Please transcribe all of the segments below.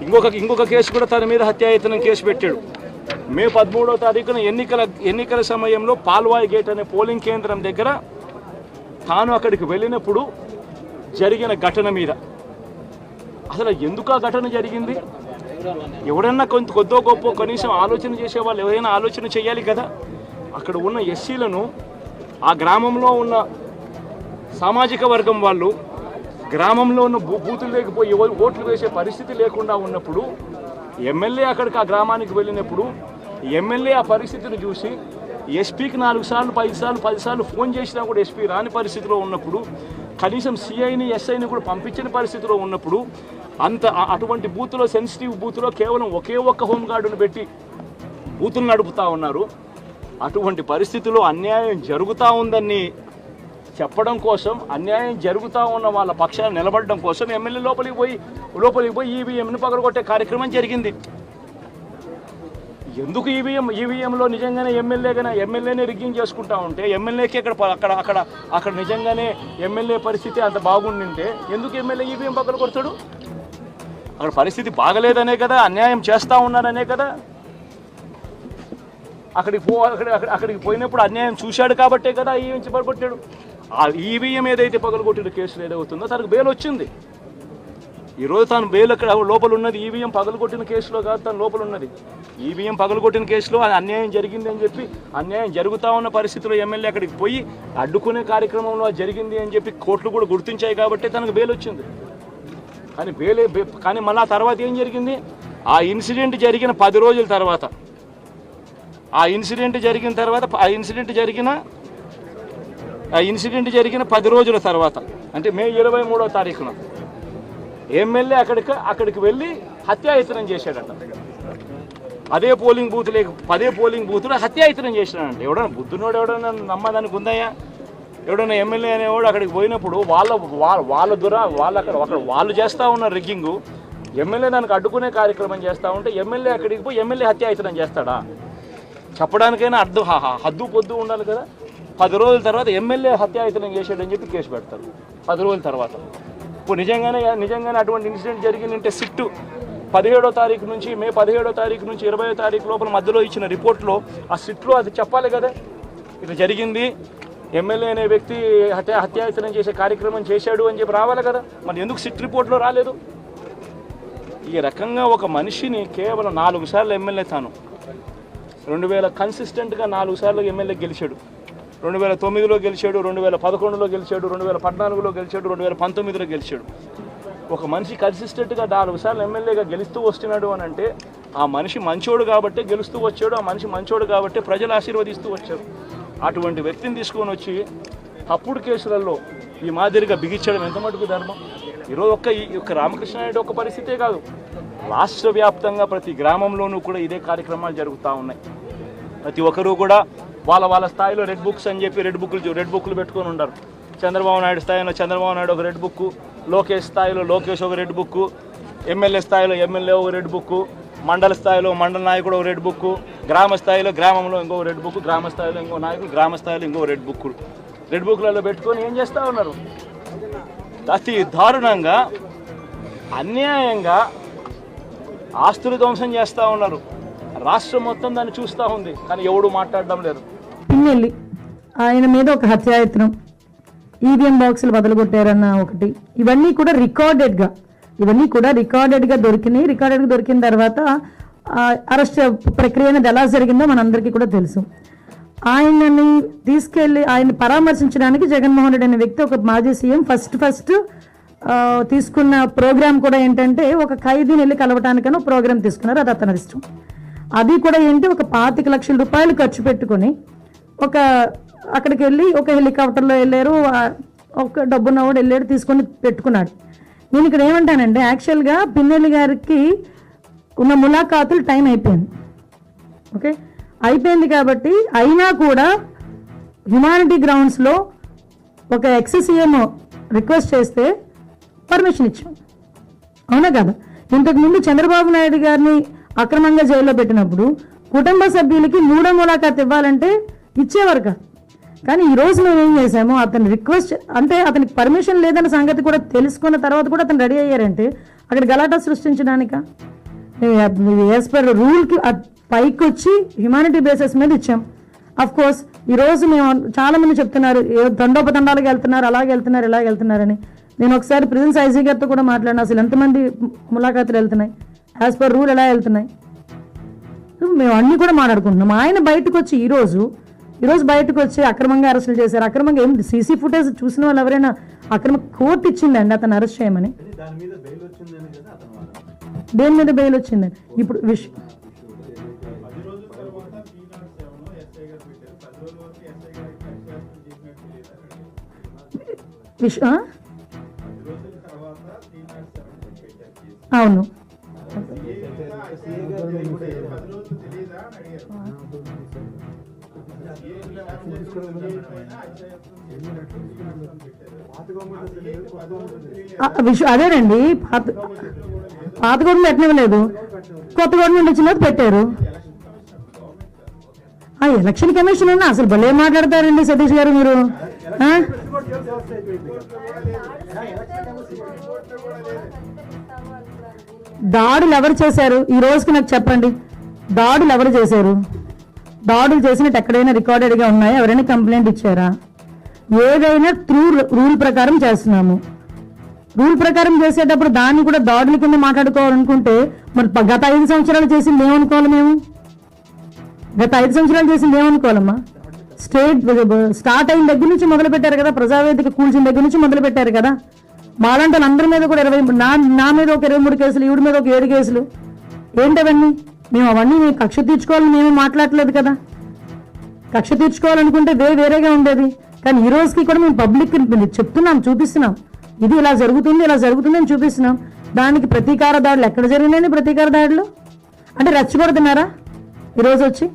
ఇంకొక కేసు కూడా తన మీద హత్యాయత్నం కేసు పెట్టాడు. మే 13వ తారీఖున ఎన్నికల సమయంలో పాల్వాయి గేట్ అనే పోలింగ్ కేంద్రం దగ్గర తాను అక్కడికి వెళ్ళినప్పుడు జరిగిన ఘటన మీద అసలు ఎందుకు ఆ ఘటన జరిగింది? ఎవడన్నా కొద్దో గొప్ప కనీసం ఆలోచన చేసేవాళ్ళు ఎవరైనా ఆలోచన చేయాలి కదా. అక్కడ ఉన్న ఎస్సీలను, ఆ గ్రామంలో ఉన్న సామాజిక వర్గం వాళ్ళు గ్రామంలో ఉన్న బూతులు లేకపోయి ఓట్లు వేసే పరిస్థితి లేకుండా ఉన్నప్పుడు ఎమ్మెల్యే అక్కడికి ఆ గ్రామానికి వెళ్ళినప్పుడు ఎమ్మెల్యే ఆ పరిస్థితిని చూసి ఎస్పీకి 4 సార్లు 5 సార్లు 10 సార్లు ఫోన్ చేసినా కూడా ఎస్పీ రాని పరిస్థితిలో ఉన్నప్పుడు, కనీసం సిఐని ఎస్ఐని కూడా పంపించని పరిస్థితిలో ఉన్నప్పుడు, అటువంటి బూత్లో, సెన్సిటివ్ బూత్లో కేవలం ఒకే ఒక్క హోంగార్డును పెట్టి బూతులు నడుపుతూ ఉన్నారు. అటువంటి పరిస్థితుల్లో అన్యాయం జరుగుతూ ఉందని చెప్పడం కోసం, అన్యాయం జరుగుతూ ఉన్న వాళ్ళ పక్షాన్ని నిలబడడం కోసం ఎమ్మెల్యే లోపలికి పోయి ఈవీఎంను పగలగొట్టే కార్యక్రమం జరిగింది. ఎందుకు ఈవీఎంలో నిజంగానే ఎమ్మెల్యేనే రిగ్గింగ్ చేసుకుంటా ఉంటే, ఎమ్మెల్యేకి అక్కడ నిజంగానే ఎమ్మెల్యే పరిస్థితి అంత బాగుండింటే ఎందుకు ఎమ్మెల్యే ఈవీఎం పగలగొడతాడు? అక్కడ పరిస్థితి బాగలేదనే కదా, అన్యాయం చేస్తూ ఉన్నారనే కదా. అక్కడికి పోయినప్పుడు అన్యాయం చూశాడు కాబట్టే కదా ఈవీఎం పగలగొట్టాడు. ఆ ఈవీఎం ఏదైతే పగలగొట్టిన కేసులు ఏదవుతుందో తనకు బెయిల్ వచ్చింది. ఈరోజు తాను బెయిల్ అక్కడ లోపల ఉన్నది ఈవీఎం పగలగొట్టిన కేసులో కాదు, తను లోపల ఉన్నది ఈవీఎం పగలగొట్టిన కేసులో. అన్యాయం జరిగింది అని చెప్పి, అన్యాయం జరుగుతూ ఉన్న పరిస్థితిలో ఎమ్మెల్యే అక్కడికి పోయి అడ్డుకునే కార్యక్రమంలో అది జరిగింది అని చెప్పి కోర్టులు కూడా గుర్తించాయి కాబట్టి తనకు బెయిల్ వచ్చింది. కానీ మళ్ళీ ఆ తర్వాత ఏం జరిగింది? ఆ ఇన్సిడెంట్ జరిగిన 10 రోజుల తర్వాత, ఆ ఇన్సిడెంట్ జరిగిన 10 రోజుల తర్వాత, అంటే మే 23వ తారీఖున ఎమ్మెల్యే అక్కడికి వెళ్ళి హత్యాయత్నం చేశాడట. అదే పోలింగ్ బూత్లో హత్యాయత్నం చేశాడంట. ఎవడన్నా బుద్ధునోడు ఎవడన్నా నమ్మదానికి ఉందయ్యా? ఎవడన్నా ఎమ్మెల్యే అనేవాడు అక్కడికి పోయినప్పుడు వాళ్ళు చేస్తూ ఉన్న రిగ్గింగు, ఎమ్మెల్యే దానికి అడ్డుకునే కార్యక్రమం చేస్తూ ఉంటే ఎమ్మెల్యే అక్కడికి పోయి ఎమ్మెల్యే హత్యాయత్నం చేస్తాడా? చెప్పడానికైనా హద్దు పొద్దు ఉండాలి కదా. 10 రోజుల తర్వాత ఎమ్మెల్యే హత్యాయత్నం చేశాడని చెప్పి కేసు పెడతారు 10 రోజుల తర్వాత. ఇప్పుడు నిజంగానే అటువంటి ఇన్సిడెంట్ జరిగిందంటే సిట్టు 17వ తారీఖు నుంచి, మే 17వ తారీఖు నుంచి 20వ తారీఖు లోపల మధ్యలో ఇచ్చిన రిపోర్ట్లో, ఆ సిట్లో అది చెప్పాలి కదా, ఇది జరిగింది, ఎమ్మెల్యే అనే వ్యక్తి హత్యాయత్నం చేసే కార్యక్రమం చేశాడు అని చెప్పి రావాలి కదా. మరి ఎందుకు సిట్ రిపోర్ట్లో రాలేదు? ఈ రకంగా ఒక మనిషిని కేవలం 4 సార్లు ఎమ్మెల్యే, తాను 2000 కన్సిస్టెంట్గా 4 సార్లు ఎమ్మెల్యే గెలిచాడు. 2009లో గెలిచాడు, 2011లో గెలిచాడు, 2014లో గెలిచాడు, 2019లో గెలిచాడు. ఒక మనిషి కన్సిస్టెంట్గా 4 సార్లు ఎమ్మెల్యేగా గెలుస్తూ వస్తున్నాడు అని అంటే ఆ మనిషి మంచోడు కాబట్టే గెలుస్తూ వచ్చాడు, ఆ మనిషి మంచోడు కాబట్టే ప్రజలు ఆశీర్వదిస్తూ వచ్చారు. అటువంటి వ్యక్తిని తీసుకొని వచ్చి తప్పుడు కేసులలో ఈ మాదిరిగా బిగించడం ఎంత మటుకు ధర్మం? ఈరోజు ఒక్క రామకృష్ణారెడ్డి ఒక్క పరిస్థితే కాదు, రాష్ట్ర వ్యాప్తంగా ప్రతి గ్రామంలోనూ కూడా ఇదే కార్యక్రమాలు జరుగుతూ ఉన్నాయి. ప్రతి ఒక్కరూ కూడా వాళ్ళ స్థాయిలో రెడ్ బుక్స్ అని చెప్పి రెడ్ బుక్లు పెట్టుకొని ఉన్నారు. చంద్రబాబు నాయుడు స్థాయిలో చంద్రబాబు నాయుడు ఒక రెడ్ బుక్, లోకేష్ స్థాయిలో లోకేష్ ఒక రెడ్ బుక్, ఎమ్మెల్యే స్థాయిలో ఎమ్మెల్యే ఒక రెడ్ బుక్, మండల స్థాయిలో మండల నాయకుడు ఒక రెడ్ బుక్, గ్రామ స్థాయిలో గ్రామంలో ఇంకో రెడ్ బుక్, గ్రామ స్థాయిలో ఇంకో నాయకుడు, గ్రామ స్థాయిలో ఇంకో రెడ్ బుక్లలో పెట్టుకొని ఏం చేస్తూ ఉన్నారు? అతి దారుణంగా అన్యాయంగా ఆస్తులు ధ్వంసం చేస్తూ ఉన్నారు. రాష్ట్రం మొత్తం దాన్ని చూస్తూ ఉంది, కానీ ఎవడు మాట్లాడడం లేదు. పిన్నెల్లి ఆయన మీద ఒక హత్యాయత్నం, ఈవీఎం బాక్సులు బదలగొట్టారన్న ఒకటి, ఇవన్నీ కూడా రికార్డెడ్గా దొరికినాయి. రికార్డెడ్గా దొరికిన తర్వాత అరెస్ట్ ప్రక్రియ అనేది ఎలా జరిగిందో మనందరికీ కూడా తెలుసు. ఆయనని తీసుకెళ్లి ఆయన పరామర్శించడానికి జగన్మోహన్ రెడ్డి అనే వ్యక్తి, ఒక మాజీ సీఎం, ఫస్ట్ తీసుకున్న ప్రోగ్రామ్ కూడా ఏంటంటే ఒక ఖైదీని వెళ్ళి కలవటానికని ప్రోగ్రామ్ తీసుకున్నారు. అది అతని ఇష్టం. అది కూడా ఏంటి, ఒక 25 లక్షల రూపాయలు ఖర్చు పెట్టుకొని అక్కడికి వెళ్ళి ఒక హెలికాప్టర్లో వెళ్ళారు, ఒక డబ్బున్నవాడు వెళ్ళాడు, తీసుకొని పెట్టుకున్నాడు. నేను ఇక్కడ ఏమంటానంటే, యాక్చువల్గా పిన్నెల్లి గారికి ఉన్న ములాఖాతులు టైం అయిపోయింది. ఓకే, అయిపోయింది కాబట్టి అయినా కూడా హ్యుమానిటీ గ్రౌండ్స్లో ఒక ఎక్స్-సీఎం రిక్వెస్ట్ చేస్తే పర్మిషన్ ఇచ్చాం, అవునా కదా? ఇంతకుముందు చంద్రబాబు నాయుడు గారిని అక్రమంగా జైల్లో పెట్టినప్పుడు కుటుంబ సభ్యులకి 3వ ములాఖాత్ ఇవ్వాలంటే ఇచ్చేవారు కాదు. కానీ ఈరోజు మేము ఏం చేసాము, అతను రిక్వెస్ట్ అంటే అతనికి పర్మిషన్ లేదన్న సంగతి కూడా తెలుసుకున్న తర్వాత కూడా అతను రెడీ అయ్యారంటే అక్కడ గలాటా సృష్టించడానిక? యాజ్ పర్ రూల్కి పైకి వచ్చి హ్యుమానిటీ బేసిస్ మీద ఇచ్చాం. అఫ్ కోర్స్ ఈరోజు మేము చాలా మంది చెప్తున్నారు తండోపతండాలకు వెళ్తున్నారు, అలాగే వెళ్తున్నారు, ఇలాగ వెళ్తున్నారని. నేను ఒకసారి ప్రిజెన్స్ ఐజీ గారితో కూడా మాట్లాడినా, అసలు ఎంతమంది ములాఖాతులు వెళ్తున్నాయి, యాజ్ పర్ రూల్ ఎలా వెళ్తున్నాయి, మేము అన్నీ కూడా మాట్లాడుకుంటున్నాం. ఆయన బయటకు వచ్చి ఈరోజు బయటకు వచ్చి అక్రమంగా అరెస్టులు చేశారు. అక్రమంగా ఏం సీసీ ఫుటేజ్ చూసిన వాళ్ళు ఎవరైనా అక్రమ కోర్టు ఇచ్చిందండి అతను అరెస్ట్ చేయమని? దేని మీద బెయిల్ వచ్చిందని ఇప్పుడు అవును. అదేనండి, పాత గవర్నమెంట్ పెట్టనివ్వలేదు, కొత్త గవర్నమెంట్ వచ్చిన పెట్టారు. ఎలక్షన్ కమిషన్ ఉన్నా అసలు భలే మాట్లాడతారండి సతీష్ గారు మీరు. దాడులు ఎవరు చేశారు ఈ రోజుకి నాకు చెప్పండి? దాడులు ఎవరు చేశారు? దాడులు చేసినట్టు ఎక్కడైనా రికార్డెడ్గా ఉన్నాయా? ఎవరైనా కంప్లైంట్ ఇచ్చారా? ఏదైనా త్రూ రూల్ ప్రకారం చేస్తున్నాము. రూల్ ప్రకారం చేసేటప్పుడు దాన్ని కూడా దాడుల కింద మాట్లాడుకోవాలనుకుంటే మరి గత 5 సంవత్సరాలు చేసింది ఏమనుకోవాలి? మేము గత 5 సంవత్సరాలు చేసింది ఏమనుకోవాలమ్మా? స్టార్ట్ అయిన దగ్గర నుంచి మొదలు పెట్టారు కదా, ప్రజావేదిక కూల్చిన దగ్గర నుంచి మొదలు పెట్టారు కదా. మాలాంటి అందరి మీద కూడా 20, నా మీద ఒక 23 కేసులు, ఈవిడ మీద ఒక 7 కేసులు. ఏంటవన్నీ? మేము అవన్నీ కక్ష తీర్చుకోవాలని మేము మాట్లాడలేదు కదా. కక్ష తీర్చుకోవాలనుకుంటే వేరేగా ఉండేది. కానీ ఈ రోజుకి కూడా మేము పబ్లిక్ చెప్తున్నాం, చూపిస్తున్నాం, ఇది ఇలా జరుగుతుంది అని చూపిస్తున్నాం. దానికి ప్రతీకార దాడులు ఎక్కడ జరిగినాయి? ప్రతీకార దాడులు అంటే రెచ్చగొడుతున్నారా ఈరోజు వచ్చి?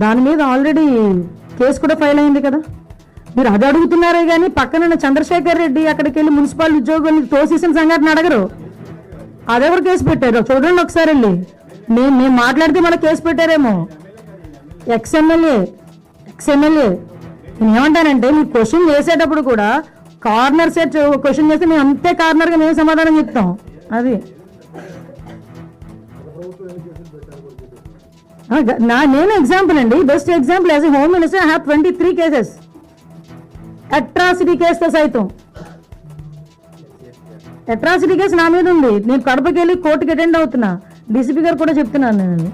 దాని మీద ఆల్రెడీ కేసు కూడా ఫైల్ అయింది కదా. మీరు అది అడుగుతున్నారే కానీ పక్కన చంద్రశేఖర్ రెడ్డి అక్కడికి వెళ్ళి మున్సిపల్ ఉద్యోగుల్ని తోసేసిన సంఘటన అడగరు. అదెవరు కేసు పెట్టారు చూడండి ఒకసారి వెళ్ళి. మేము మాట్లాడితే మళ్ళీ కేసు పెట్టారేమో. ఎక్స్ఎమ్మెల్యే నేను ఏమంటానంటే, మీరు క్వశ్చన్ చేసేటప్పుడు కూడా కార్నర్ సెట్ క్వశ్చన్ చేస్తే మేము అంతే కార్నర్గా మేము సమాధానం చెప్తాం. అది నేను ఎగ్జాంపుల్ అండి, best example. As a home minister I have 23 cases, atrocity కేసుతో సైతం. అట్రాసిటీ కేసు నా మీద ఉంది. నేను కడపకి వెళ్ళి కోర్టుకి అటెండ్ అవుతున్నా. డీసీపీ గారు కూడా చెప్తున్నాను నేను,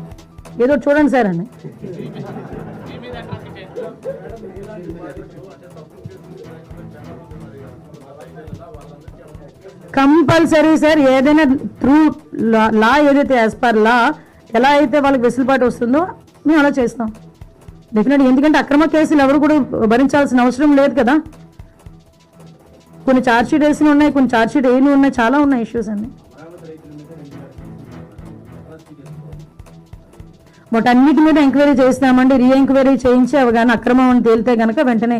ఏదో చూడండి సార్ అని. కంపల్సరీ సార్, ఏదైనా త్రూ లా ఏదైతే యాజ్ పర్ లా ఎలా అయితే వాళ్ళకి వెసులుబాటు వస్తుందో మేము అలా చేస్తాం డెఫినెట్గా. ఎందుకంటే అక్రమ కేసులు ఎవరు కూడా భరించాల్సిన అవసరం లేదు కదా. కొన్ని ఛార్జ్షీట్ వేసి ఉన్నాయి, కొన్ని ఛార్జ్షీట్ వేయని ఉన్నాయి, చాలా ఉన్నాయి ఇష్యూస్ అన్ని. వాటన్నిటి మీద ఎంక్వైరీ చేస్తామండి. రీఎంక్వైరీ చేయించి అవి కానీ అక్రమం అని తేలితే కనుక వెంటనే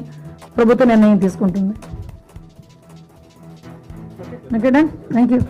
ప్రభుత్వం నిర్ణయం తీసుకుంటుంది. Okay done, thank you.